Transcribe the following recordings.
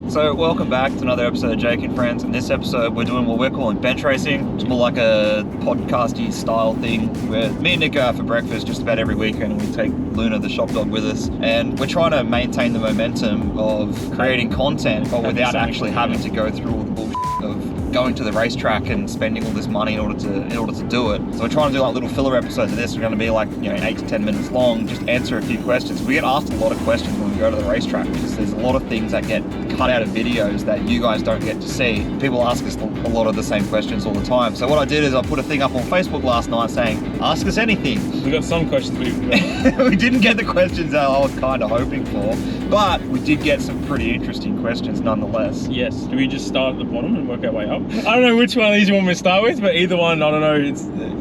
So welcome back to another episode of Jake and Friends. In this episode we're doing what we're calling bench racing. It's more like a podcasty style thing where me and Nick go out for breakfast just about every weekend, and we take Luna the shop dog with us, and we're trying to maintain the momentum of creating content but without actually having to go through all the bullshit of going to the racetrack and spending all this money in order to do it. So we're trying to do like little filler episodes of this. We're going to be like 8 to 10 minutes long, just answer a few questions. We get asked a lot of questions when we go to the racetrack because there's a lot of things that get cut out of videos that you guys don't get to see. People ask us a lot of the same questions all the time. So what I did is I put a thing up on Facebook last night saying, ask us anything. We got some questions we we didn't get the questions that I was kind of hoping for, but we did get some pretty interesting questions nonetheless. Yes. Do we just start at the bottom and work our way up? I don't know which one of these you want me to start with, but either one, I don't know.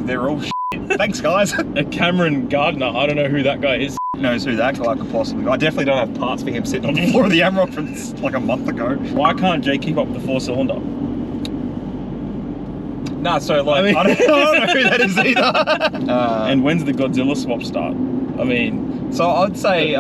They're all shit. Thanks, guys. A Cameron Gardner. I don't know who that guy is. Knows who that guy could possibly be. I definitely don't have parts for him sitting on the floor of the AMROC from like a month ago. Why can't Jake keep up with the 4-cylinder? Nah, so like, I don't know who that is either. And when's the Godzilla swap start? I mean... So I'd say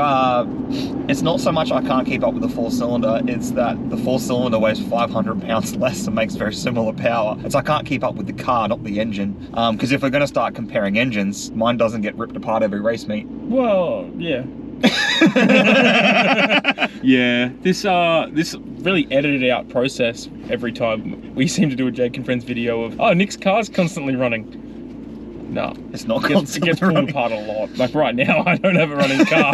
it's not so much I can't keep up with the 4-cylinder, it's that the 4-cylinder weighs 500 pounds less and makes very similar power. It's I can't keep up with the car, not the engine. Because if we're going to start comparing engines, mine doesn't get ripped apart every race meet. Well, yeah. Yeah, this really edited out process every time we seem to do a Jake and Friends video of, oh, Nick's car's constantly running. No, it's not constantly. It gets pulled apart a lot. Like right now, I don't have a running car.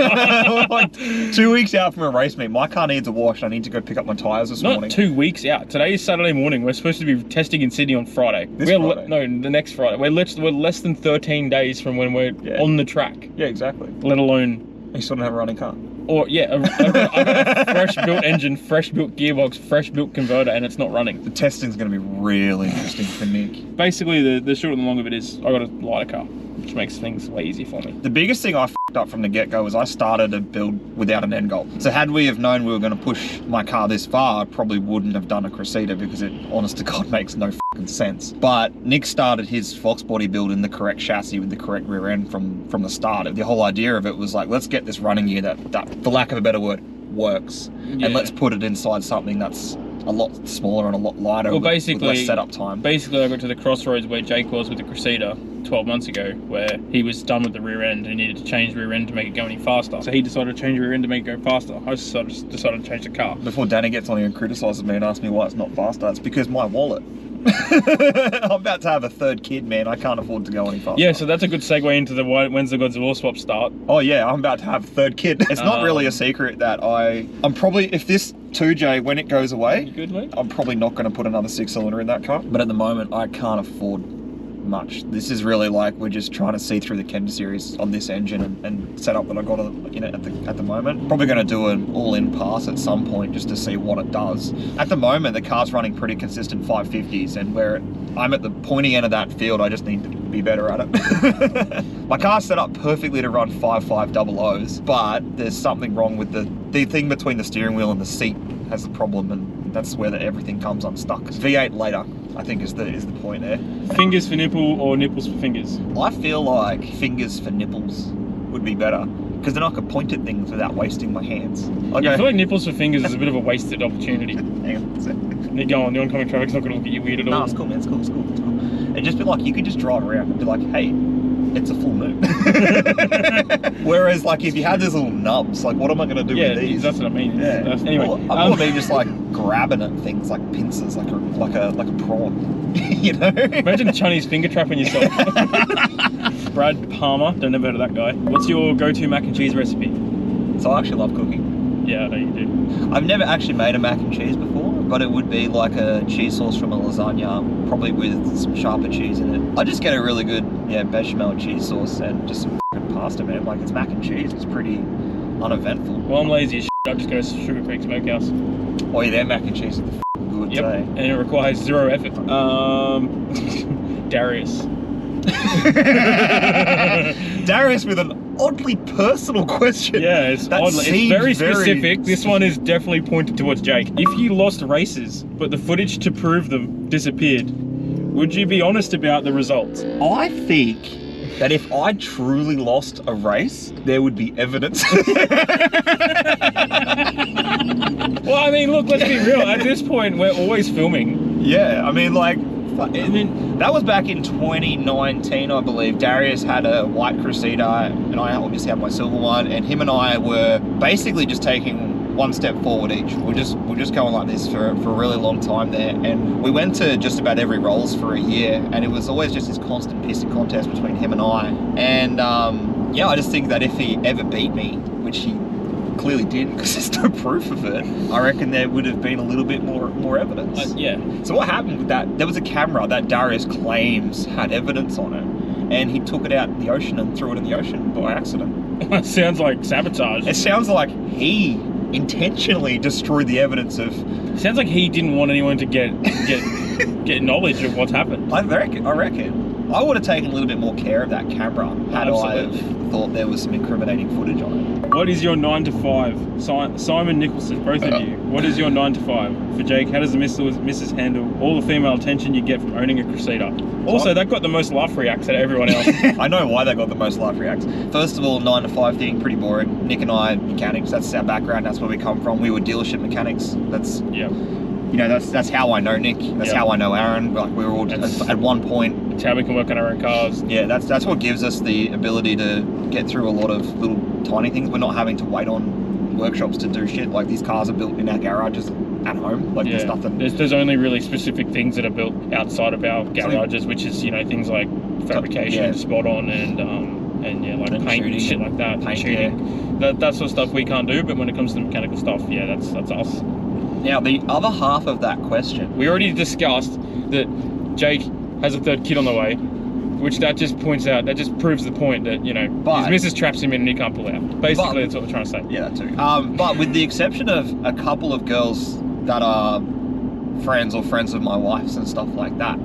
Like 2 weeks out from a race meet, my car needs a wash. I need to go pick up my tyres this morning. Not 2 weeks out. Today is Saturday morning. We're supposed to be testing in Sydney on Friday. Friday? No, the next Friday. We're less than 13 days from when we're on the track. Yeah, exactly. Let alone... You still don't have a running car? Or, yeah, I've got a fresh built engine, fresh built gearbox, fresh built converter, and it's not running. The testing's going to be really interesting for Nick. Basically, the short and the long of it is I got a lighter car, which makes things way easier for me. The biggest thing I f***ed up from the get-go was I started a build without an end goal. So had we have known we were going to push my car this far, I probably wouldn't have done a Crusader because it, honest to God, makes no f***ing sense. But Nick started his Fox body build in the correct chassis with the correct rear end from the start. The whole idea of it was like, let's get this running gear that for lack of a better word, works. Yeah. And let's put it inside something that's a lot smaller and a lot lighter, with less setup time. Basically, I got to the crossroads where Jake was with the Crusader 12 months ago, where he was done with the rear end and needed to change the rear end to make it go any faster. So he decided to change the rear end to make it go faster. I just decided to change the car. Before Danny gets on here and criticises me and asks me why it's not faster, it's because my wallet. I'm about to have a third kid, man. I can't afford to go any faster. Yeah, so that's a good segue into the when's the Godzilla swap start. Oh yeah, I'm about to have a third kid. It's not really a secret that I'm probably, if this 2J, when it goes away, you good, mate? I'm probably not going to put another 6-cylinder in that car. But at the moment, I can't afford much. This is really like we're just trying to see through the Kenda series on this engine and setup that I got at the moment. Probably going to do an all-in pass at some point just to see what it does. At the moment, the car's running pretty consistent 550s, and where I'm at the pointy end of that field, I just need to be better at it. My car's set up perfectly to run 5.500s, but there's something wrong with the thing between the steering wheel and the seat has a problem, and that's where everything comes unstuck. V8 later, I think is the point there. Fingers for nipple or nipples for fingers? I feel like fingers for nipples would be better, because then I could point at things without wasting my hands. Okay. Yeah, I feel like nipples for fingers is a bit of a wasted opportunity. Hang on a second. You go on, the oncoming traffic's not going to look at you weird at all. No, it's cool, man, it's cool. And just be like, you could just drive around and be like, hey, it's a full moon. Whereas, like, if you had these little nubs, like, what am I going to do with these? That's what I mean. Yeah. Anyway, I'm more just like grabbing at things like pincers, like a prawn. You know? Imagine Chinese finger trapping yourself. Brad Palmer, don't never heard of that guy. What's your go-to mac and cheese recipe? So I actually love cooking. Yeah, I know you do. I've never actually made a mac and cheese before, but it would be like a cheese sauce from a lasagna, probably with some sharper cheese in it. I just get a really good, bechamel cheese sauce and just some pasta, man. Like, it's mac and cheese. It's pretty uneventful. Well, I'm lazy as shit. I just go to Sugar Creek Smokehouse. Oh yeah, their mac and cheese is good. Yep, and it requires 0 effort. Darius. Darius with an oddly personal question. Yeah, it's very specific. This one is definitely pointed towards Jake. If you lost races, but the footage to prove them disappeared, would you be honest about the results? I think that if I truly lost a race, there would be evidence. Well, I mean, look, let's be real. At this point, we're always filming. Yeah, I mean, like, that was back in 2019, I believe. Darius had a white Crusader, and I obviously had my silver one, and him and I were basically just taking one step forward each. We're just going like this for a really long time there, and we went to just about every rolls for a year, and it was always just this constant pissing contest between him and I. And yeah, I just think that if he ever beat me, which he clearly didn't because there's no proof of it, I reckon there would have been a little bit more evidence. Yeah. So what happened with that, there was a camera that Darius claims had evidence on it, and he took it out in the ocean and threw it in the ocean by accident. That sounds like sabotage. It sounds like he intentionally destroyed the evidence of... It sounds like he didn't want anyone to get knowledge of what's happened. I reckon I would have taken a little bit more care of that camera had I have thought there was some incriminating footage on it. What is your 9 to 5? Simon Nicholson, both of you. What is your 9 to 5? For Jake, how does the missus handle all the female attention you get from owning a Crusader? Also, that got the most laugh reacts out of everyone else. I know why they got the most laugh reacts. First of all, 9 to 5 thing, pretty boring. Nick and I, mechanics, that's our background, that's where we come from. We were dealership mechanics. That's, yeah. You know, that's how I know Nick. That's how I know Aaron. Like, we were all at one point. It's how we can work on our own cars. Yeah, that's what gives us the ability to get through a lot of little tiny things. We're not having to wait on workshops to do shit. Like, these cars are built in our garages at home. Like, there's nothing. There's only really specific things that are built outside of our garages, which is, you know, things like fabrication, spot on, and yeah, like paint and shit like that, paint shooting. That sort of stuff we can't do. But when it comes to mechanical stuff, yeah, that's us. Now, the other half of that question... We already discussed that Jake has a third kid on the way, which that just points out, that just proves the point that, you know, his missus traps him in and he can't pull out. Basically, that's what we're trying to say. Yeah, that too. But with the exception of a couple of girls that are friends or friends of my wife's and stuff like that,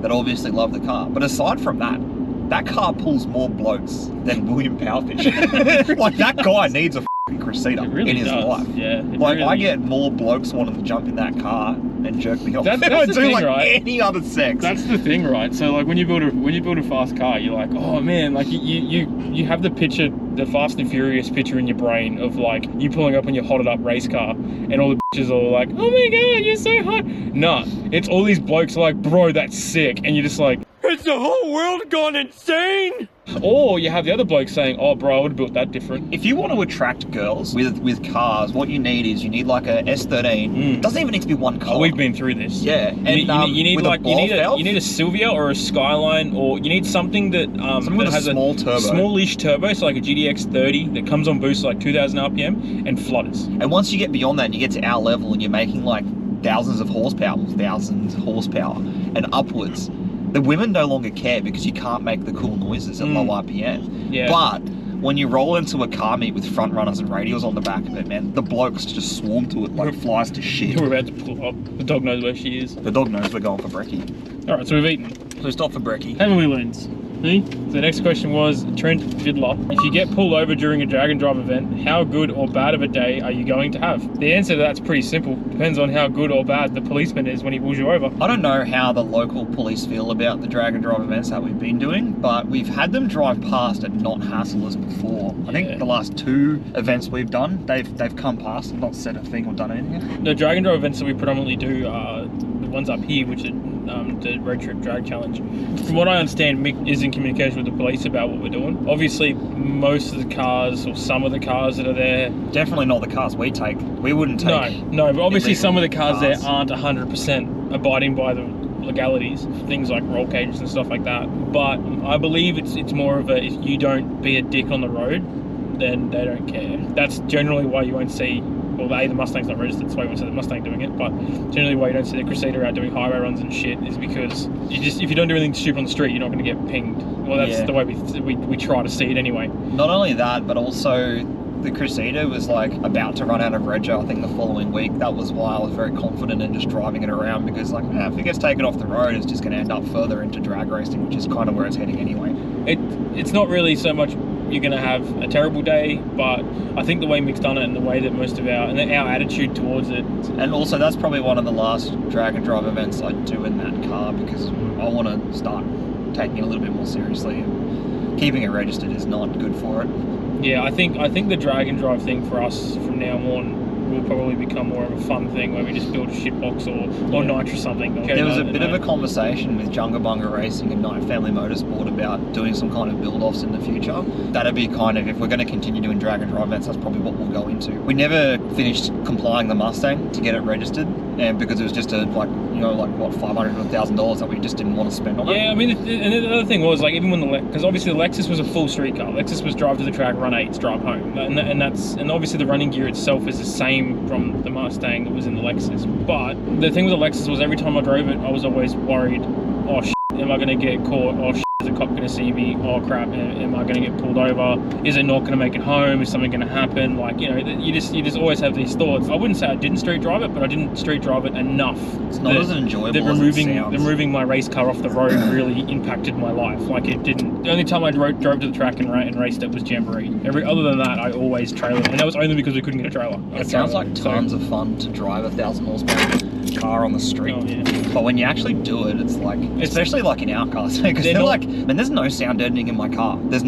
that obviously love the car. But aside from that, that car pulls more blokes than William Powerfish. Like, that guy needs a Crusader in his life. Yeah, like, I get more blokes wanting to jump in that car and jerk me off than I do thing, like right? any other sex. That's the thing, right? So like when you build a fast car, you're like, oh man, like you have the picture, the Fast and Furious picture in your brain of like you pulling up on your hotted up race car and all the bitches are like, oh my god, you're so hot. Nah, it's all these blokes are like, bro, that's sick, and you're just like, has the whole world gone insane? Or you have the other bloke saying, oh bro, I would have built that different. If you want to attract girls with cars, what you need is like a S13. It doesn't even need to be one color. Oh, we've been through this. Yeah. And you need a Silvia or a Skyline, or you need something that that has a small turbo. Smallish turbo, so like a GDX 30 that comes on boost like 2000 RPM and flutters. And once you get beyond that and you get to our level and you're making like thousands of horsepower and upwards, the women no longer care because you can't make the cool noises at low RPM. Yeah. But when you roll into a car meet with front runners and radials on the back of it, man, the blokes just swarm to it like flies to shit. We're about to pull up. The dog knows where she is. The dog knows we're going for brekkie. Alright, so we've eaten. So stop for brekkie. Haven't we, Loons? See? So the next question was, Trent Fiddler, if you get pulled over during a drag and drive event, how good or bad of a day are you going to have? The answer to that's pretty simple. Depends on how good or bad the policeman is when he pulls you over. I don't know how the local police feel about the drag and drive events that we've been doing, but we've had them drive past and not hassle us before. I think the last 2 events we've done, they've come past and not said a thing or done anything. The drag and drive events that we predominantly do are the ones up here, which are the Road Trip Drag Challenge. From what I understand, Mick is in communication with the police about what we're doing. Obviously, most of the cars, or some of the cars that are there... Definitely not the cars we take. We wouldn't take... No, but obviously some of the cars there aren't 100% abiding by the legalities, things like roll cages and stuff like that. But I believe it's more of a, if you don't be a dick on the road, then they don't care. That's generally why you won't see... Well, the Mustang's not registered, so I won't see the Mustang doing it, but generally why you don't see the Crusader out doing highway runs and shit is because if you don't do anything stupid on the street, you're not going to get pinged. Well, that's the way we try to see it anyway. Not only that, but also the Crusader was like about to run out of rego, I think, the following week. That was why I was very confident in just driving it around, because like, if it gets taken off the road, it's just going to end up further into drag racing, which is kind of where it's heading anyway. It's not really so much you're going to have a terrible day, but I think the way Mick's done it and the way that most of our attitude towards it. And also that's probably one of the last drag and drive events I do in that car, because I want to start taking it a little bit more seriously. keeping it registered is not good for it. Yeah, I think the drag and drive thing for us from now on will probably become more of a fun thing where we just build a shitbox or nitro something. There was a bit of a conversation with Junga Bunga Racing and Night Family Motorsport about doing some kind of build-offs in the future. That'd be kind of, if we're going to continue doing drag and drive events, that's probably what we'll go into. We never finished complying the Mustang to get it registered, and because it was just $500 to $1,000 that we just didn't want to spend on it. Yeah, I mean, and the other thing was, like, even when because obviously the Lexus was a full street car. Lexus was drive to the track, run 8s, drive home, and obviously the running gear itself is the same from the Mustang that was in the Lexus. But the thing with the Lexus was every time I drove it, I was always worried, oh shit, am I going to get caught? Oh shit, is a cop going to see me? Oh crap, am I going to get pulled over? Is it not going to make it home? Is something going to happen? Like, you know, you just always have these thoughts. I wouldn't say I didn't street drive it, but I didn't street drive it enough. It's not as enjoyable that as it sounds. removing my race car off the road really impacted my life. Like, it didn't. The only time I drove to the track and raced it was Jamboree. Other than that, I always trailered, and that was only because we couldn't get a trailer. It sounds like tons of fun to drive a 1,000 horsepower car on the street. Oh, yeah. But when you actually do it, it's like, especially like in our cars, because they're like, man, there's no sound deadening in my car. There's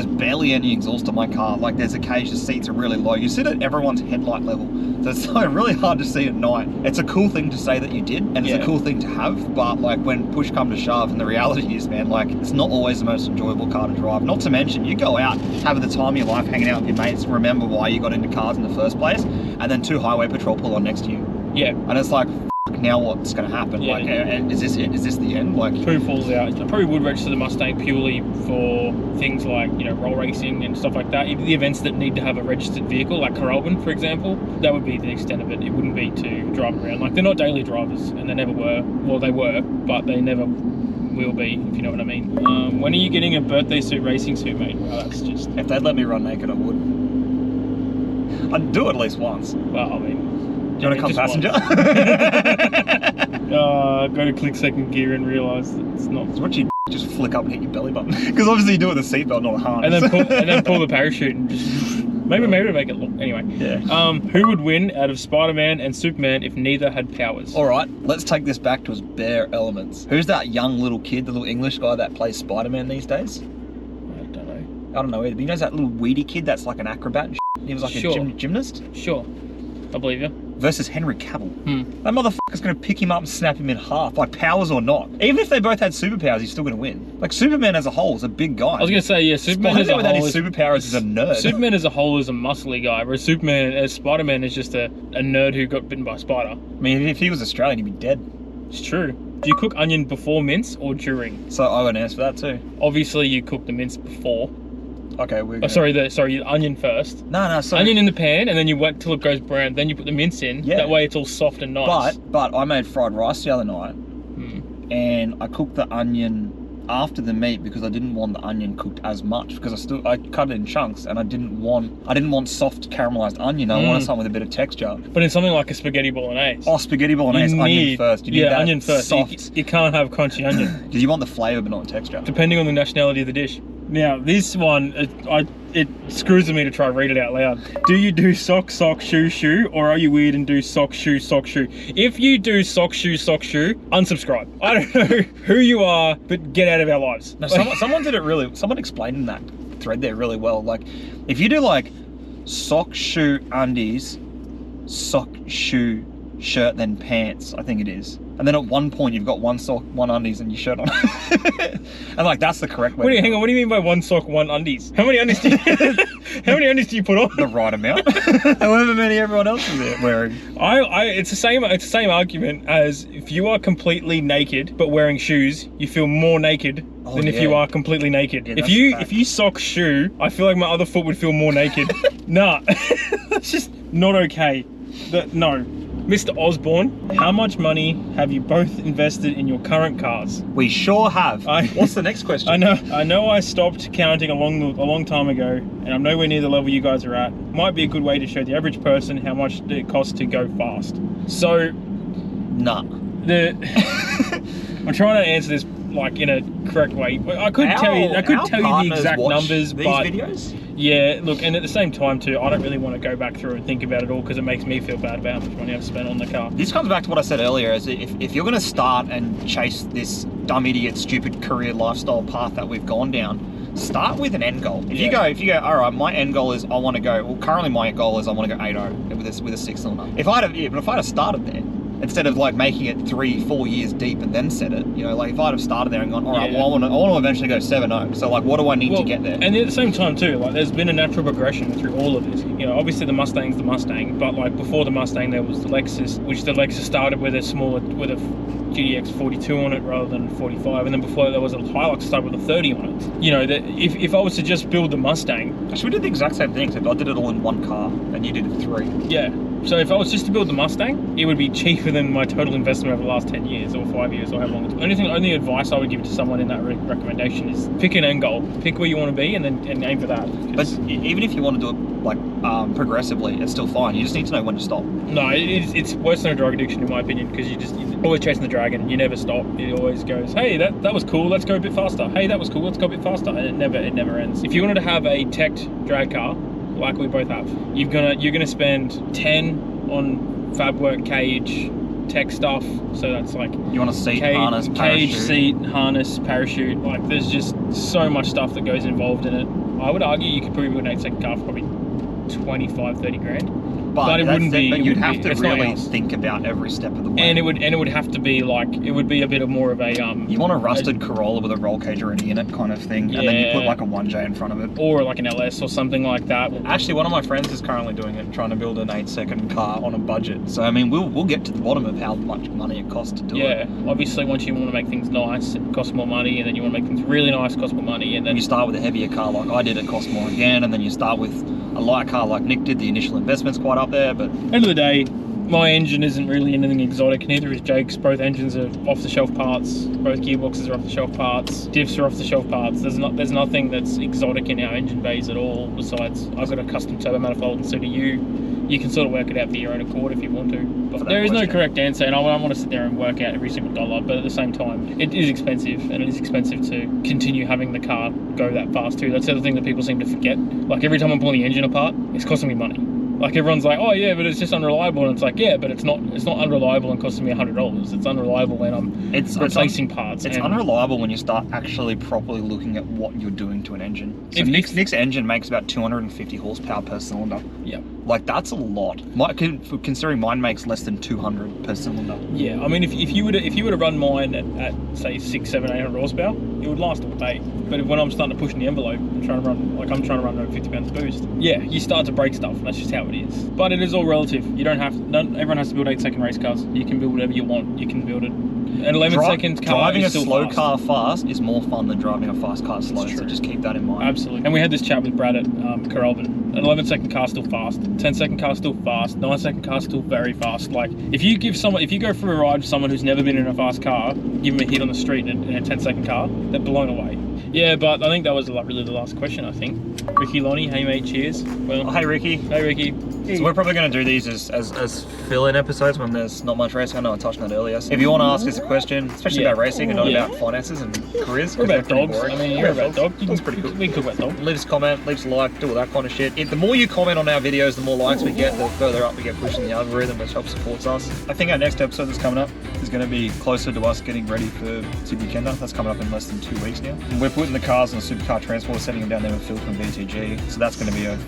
barely any exhaust in my car. Like, there's occasion the seats are really low. You sit at everyone's headlight level, so it's like really hard to see at night. It's a cool thing to say that you did, and it's a cool thing to have. But like, when push come to shove, and the reality is, man, like, it's not always the most enjoyable car to drive. Not to mention, you go out having the time of your life, hanging out with your mates, remember why you got into cars in the first place, and then 2 highway patrol pull on next to you. Yeah. And it's like, now what's going to happen? Yeah, like, is this it? Is this the end? Like, who falls out? I probably would register the Mustang purely for things like, you know, roll racing and stuff like that. The events that need to have a registered vehicle, like Carlton, for example, that would be the extent of it. It wouldn't be to drive around. Like, they're not daily drivers, and they never were. Well, they were, but they never will be, if you know what I mean. When are you getting a birthday suit racing suit, mate? Well, that's just... If they'd let me run naked, I would. I'd do it at least once. Well, I mean... Do you want to come passenger? Go to click second gear and realise that it's not... So what you just flick up and hit your belly button? Because obviously you do it with a seatbelt, not a harness. And then pull the parachute and just... Maybe to make it look... Anyway. Yeah. Who would win out of Spider-Man and Superman if neither had powers? Alright, let's take this back to its bare elements. Who's that young little kid, the little English guy that plays Spider-Man these days? I don't know either, but you know that little weedy kid that's like an acrobat and shit? He was like a gymnast? Sure. I believe you. Versus Henry Cavill. That motherfucker's going to pick him up and snap him in half, by powers or not. Even if they both had superpowers, he's still going to win. Like, Superman as a whole is a big guy. I was going to say, yeah, Superman as a whole... without his superpowers is a nerd. Superman as a whole is a muscly guy, whereas Spider-Man is just a nerd who got bitten by a spider. I mean, if he was Australian, he'd be dead. It's true. Do you cook onion before mince or during? So I got an answer for that too. Obviously, you cook the mince before. Okay, we're sorry, the onion first. No, sorry. Onion in the pan, and then you wait till it goes brown. Then you put the mince in. Yeah. That way, it's all soft and nice. But I made fried rice the other night, and I cooked the onion after the meat because I didn't want the onion cooked as much because I cut it in chunks, and I didn't want soft caramelized onion. I wanted something with a bit of texture. But in something like a spaghetti bolognese. Oh, spaghetti bolognese, onion first. You need that onion first. Soft. You can't have crunchy onion. Because you want the flavour but not the texture. Depending on the nationality of the dish. Now, this one, it screws with me to try and read it out loud. Do you do sock, shoe, shoe, or are you weird and do sock, shoe, sock, shoe? If you do sock, shoe, unsubscribe. I don't know who you are, but get out of our lives. No, someone explained in that thread there really well. Like, if you do like sock, shoe, undies, sock, shoe, shirt, then pants, I think it is. And then at one point you've got one sock, one undies, and your shirt on. And like, that's the correct way. Hang on, what do you mean by one sock, one undies? How many undies do you put on? The right amount. However many everyone else is wearing. It's the same argument as if you are completely naked but wearing shoes, you feel more naked than if you are completely naked. Yeah, if you sock shoe, I feel like my other foot would feel more naked. Nah, that's just not okay. No. Mr. Osborne, how much money have you both invested in your current cars? We sure have. What's the next question? I know I stopped counting a long time ago, and I'm nowhere near the level you guys are at. Might be a good way to show the average person how much it costs to go fast. So, nah. I'm trying to answer this like in a correct way. I could tell you the exact numbers, these but videos? Yeah, look, and at the same time too, I don't really want to go back through and think about it all because it makes me feel bad about how much money I've spent on the car. This comes back to what I said earlier, is if you're going to start and chase this dumb idiot stupid career lifestyle path that we've gone down, start with an end goal. If you go, all right, my end goal is I want to go. Well, currently my goal is I want to go 8.0 with a 6-cylinder. If I'd have started there, instead of like making it 3-4 years deep and then set it, you know, like if I'd have started there and gone, all right, well, I want to eventually go 7.0. So like, what do I need to get there? And at the same time too, like there's been a natural progression through all of this. You know, obviously the Mustang's the Mustang, but like before the Mustang there was the Lexus, which the Lexus started with a GDX 42 on it rather than 45, and then before that there was a Hilux started with a 30 on it. You know, that if I was to just build the Mustang, actually we did the exact same thing, except I did it all in one car and you did it 3. Yeah. So if I was just to build the Mustang, it would be cheaper than my total investment over the last 10 years or 5 years or however long. Only advice I would give to someone in that recommendation is pick an end goal, pick where you want to be, and aim for that. But even if you want to do it like progressively, it's still fine. You just need to know when to stop. No, it's worse than a drug addiction in my opinion, because you're always chasing the dragon. You never stop. It always goes, hey, that was cool. Let's go a bit faster. Hey, that was cool. Let's go a bit faster. And it never ends. If you wanted to have a teched drag car, like we both have, you're gonna spend 10 on fab work, cage, tech stuff. So that's like you want a seat, harness, parachute. Cage, seat, harness, parachute. Like there's just so much stuff that goes involved in it. I would argue you could probably build an 8-second car for probably 25-30 grand. But it wouldn't be. But you'd have to it's really think about every step of the way. And it would have to be like, it would be a bit of more of a You want a rusted Corolla with a roll cage already in it, kind of thing, and then you put like a 1J in front of it, or like an LS or something like that. Actually, one of my friends is currently doing it, trying to build an 8-second car on a budget. So I mean, we'll get to the bottom of how much money it costs to do it. Yeah, obviously, once you want to make things nice, it costs more money, and then you want to make things really nice, it costs more money, and then you start with a heavier car like I did, it costs more again, and then you start with a light car like Nick did. The initial investment's quite up there, but end of the day, my engine isn't really anything exotic, neither is Jake's. Both engines are off-the-shelf parts, both gearboxes are off-the-shelf parts, diffs are off-the-shelf parts. There's nothing that's exotic in our engine bays at all, besides I've got a custom turbo manifold and so do you. You can sort of work it out for your own accord if you want to. But there is no correct answer, and I don't want to sit there and work out every single dollar, but at the same time, it is expensive, and it is expensive to continue having the car go that fast too. That's the other thing that people seem to forget. Like every time I'm pulling the engine apart, it's costing me money. Like everyone's like, oh yeah, but it's just unreliable, and it's like, yeah, but it's not unreliable and costing me $100. It's unreliable when I'm replacing parts. It's unreliable when you start actually properly looking at what you're doing to an engine. So Nick's engine makes about 250 horsepower per cylinder. Yeah. Like that's a lot. Considering mine makes less than 200 per cylinder. Yeah, I mean, if you were to run mine at say 600, 700, 800 horsepower, it would last all day. But when I'm starting to push in the envelope, I'm trying to run over 50 pounds boost. Yeah, you start to break stuff. That's just how it is. But it is all relative. You don't have everyone has to build 8-second race cars. You can build whatever you want. You can build it. An 11-second car. Driving is a slow fast. Car fast is more fun than driving a fast car slow. So just keep that in mind. Absolutely. And we had this chat with Brad at Carlton. An 11-second car still fast. 10-second car still fast. 9-second car still very fast. Like if you go for a ride with someone who's never been in a fast car, give them a hit on the street in a 10-second car, they're blown away. Yeah, but I think that was really the last question. I think Ricky, Lonnie, hey mate, cheers. Well, hey Ricky. Hey Ricky. So we're probably going to do these as fill-in episodes when there's not much racing. I know I touched on that earlier. So if you want to ask us a question, especially about racing and not about finances and careers, or about dogs. I mean, you're about dog. That's pretty cool. We can talk about dog. Leave us a comment, leave us a like, do all that kind of shit. The more you comment on our videos, the more likes we get, the further up we get pushed in the algorithm, which helps supports us. I think our next episode that's coming up is going to be closer to us getting ready for Sydney Kenda. That's coming up in less than 2 weeks now. And we're putting the cars on a supercar transport, setting them down there with Phil from BTG. So that's going to be a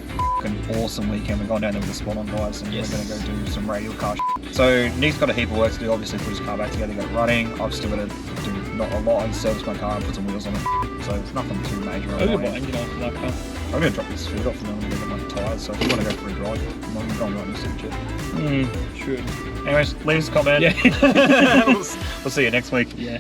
awesome weekend. We're going down there with the spot-on guys, and we're going to go do some radial car shit. So Nick's got a heap of work to do, obviously put his car back together, get it running. I've still got to do not a lot and service my car and put some wheels on it. So it's nothing too major. I'm going to drop this food off and then I'm going to get my tyres. So if you want to go for a drive, I'm going right in the suit. Should. Anyways, leave us a comment. Yeah. We'll see you next week. Yeah.